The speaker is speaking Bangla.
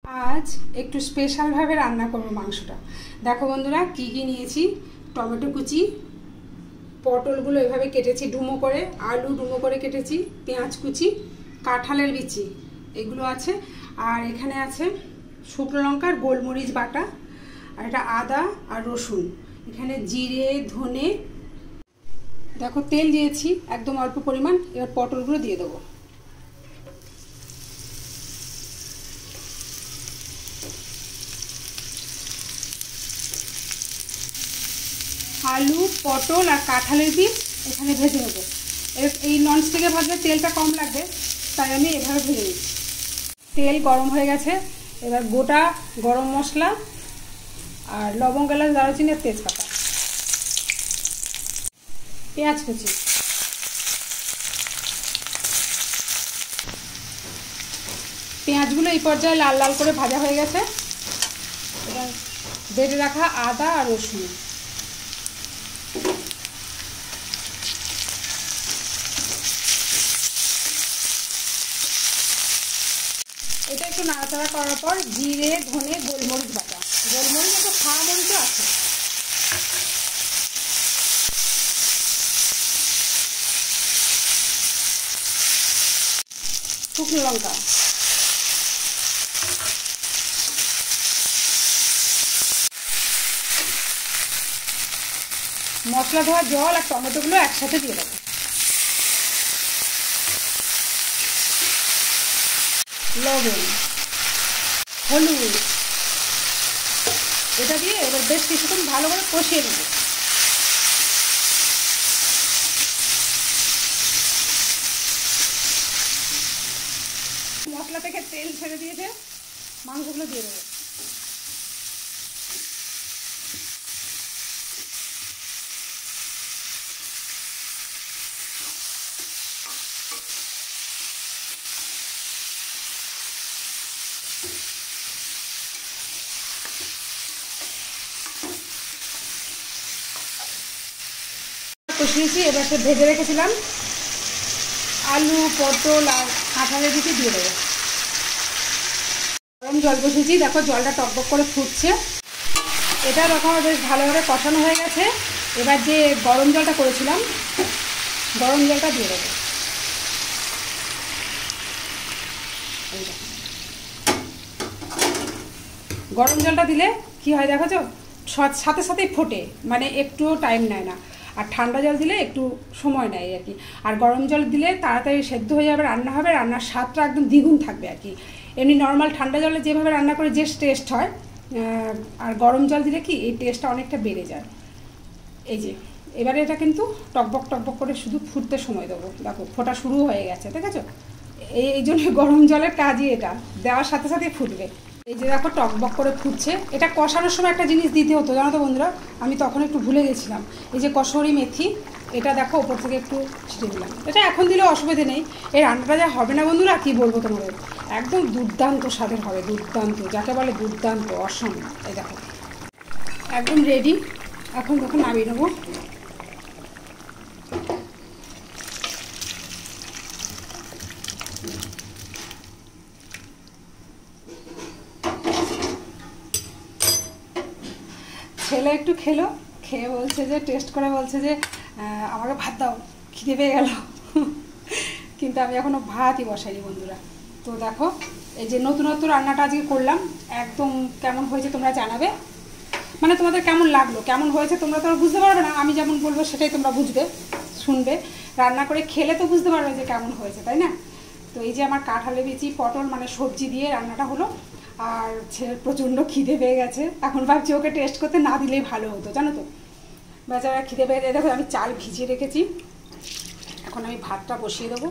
আজ একটু স্পেশালভাবে রান্না করব মাংসটা। দেখো বন্ধুরা কি কি নিয়েছি। টমেটো কুচি, পটলগুলো এভাবে কেটেছি ডুমো করে, আলু ডুমো করে কেটেছি, পেঁয়াজ কুচি, কাঁঠালের বিচি এগুলো আছে, আর এখানে আছে শুকনো লঙ্কার গোলমরিচ বাটা, আর এটা আদা আর রসুন, এখানে জিরে ধনে। দেখো তেল দিয়েছি একদম অল্প পরিমাণ। এবার পটলগুলো দিয়ে দেবো। আলু, পটল আর কাঁঠালের বীজ এখানে ভেজে নেবো। এই ননস্টিকে ভাজলে তেলটা কম লাগবে, তাই আমি এভাবে ভেজে নিচ্ছি। তেল গরম হয়ে গেছে, এবার গোটা গরম মশলা আর লবঙ্গ, এলাচ, দারুচিনি আর তেজপাতা, পেঁয়াজ কুচি, পেঁয়াজগুলো এই পর্যায়ে লাল লাল করে ভাজা হয়ে গেছে। এবার বেটে রাখা আদা আর রসুন, এটা একটু নাড়াচাড়া করার পর জিরে ধনে গোলমরিচ বাটা, গোলমরিচ একটু খাওয়া মরিচও আছে, শুকনো লঙ্কা, মশলা ধোয়া জল আর টমেটোগুলো একসাথে দিয়ে দেবো। লবণ, হলুদ, এটা দিয়ে এবার বেশ কিছুক্ষণ ভালো করে কষিয়ে নেব। মশলা থেকে তেল ছেড়ে দিয়েছে, মাংসগুলো দিয়ে দেবো। কষিয়েছি, এবার সে ভেজে রেখেছিলাম আলু, পটল আর কাঁঠালের বিচি দিয়ে দেবো। গরম জল বসিয়েছি, দেখো জলটা টকবক করে ফুটছে। এটা দেখো বেশ ভালোভাবে কষানো হয়ে গেছে। এবার যে গরম জলটা করেছিলাম, গরম জলটা দিয়ে দেবো। গরম জলটা দিলে কি হয় দেখো, সাথে সাথেই ফোটে, মানে একটুও টাইম নেয় না। আর ঠান্ডা জল দিলে একটু সময় নেয় আর কি। আর গরম জল দিলে তাড়াতাড়ি সেদ্ধ হয়ে যাবে, রান্না হবে, রান্নার স্বাদটা একদম দ্বিগুণ থাকবে আর কি। এমনি নর্মাল ঠান্ডা জলে যেভাবে রান্না করে যে টেস্ট হয়, আর গরম জল দিলে কি এই টেস্টটা অনেকটা বেড়ে যায়। এই যে এবারে এটা কিন্তু টকবক টকবক করে শুধু ফুটতে সময় দেবো। দেখো ফোটা শুরু হয়ে গেছে, ঠিক আছে? এই জন্য গরম জলের কাজই এটা, দেওয়ার সাথে সাথে ফুটবে। এই যে দেখো টকবক করে ফুটছে। এটা কষানোর সময় একটা জিনিস দিতে হতো, জানো তো বন্ধুরা, আমি তখন একটু ভুলে গেছিলাম। এই যে কসুরি মেথি, এটা দেখো ওপর থেকে একটু ছিটে দিলাম। এটা এখন দিলেও অসুবিধে নেই। এই রান্নাটা যা হবে না বন্ধুরা, কি বলবো তোমাদের, একদম দুর্দান্ত স্বাদের হবে, দুর্দান্ত, যাকে বলে দুর্দান্ত, অসম। এই দেখো একদম রেডি। এখন যখন নামিয়ে নেবো। ছেলে একটু খেলো, খেয়ে বলছে যে টেস্ট করে বলছে যে আমাকে ভাত দাও, খিদে পেয়ে গেল। কিন্তু আমি এখনও ভাতই বসাইনি বন্ধুরা। তো দেখো এই যে নতুনত্ব রান্নাটা আজকে করলাম, একদম কেমন হয়েছে তোমরা জানাবে। মানে তোমাদের কেমন লাগলো, কেমন হয়েছে তোমরা তো বুঝতে পারবে না, আমি যেমন বলবো সেটাই তোমরা বুঝবে, শুনবে। রান্না করে খেলে তো বুঝতে পারবে যে কেমন হয়েছে, তাই না? তো এই যে আমার কাঁঠালের বিচি পটল মানে সবজি দিয়ে রান্নাটা হলো। আর ছেলের প্রচণ্ড খিদে পেয়ে গেছে, এখন ভাবছি ওকে টেস্ট করতে না দিলেই ভালো হতো, জানো তো। বেচারা খিদে পেয়ে যায়। দেখো আমি চাল ভিজিয়ে রেখেছি, এখন আমি ভাতটা বসিয়ে দেবো।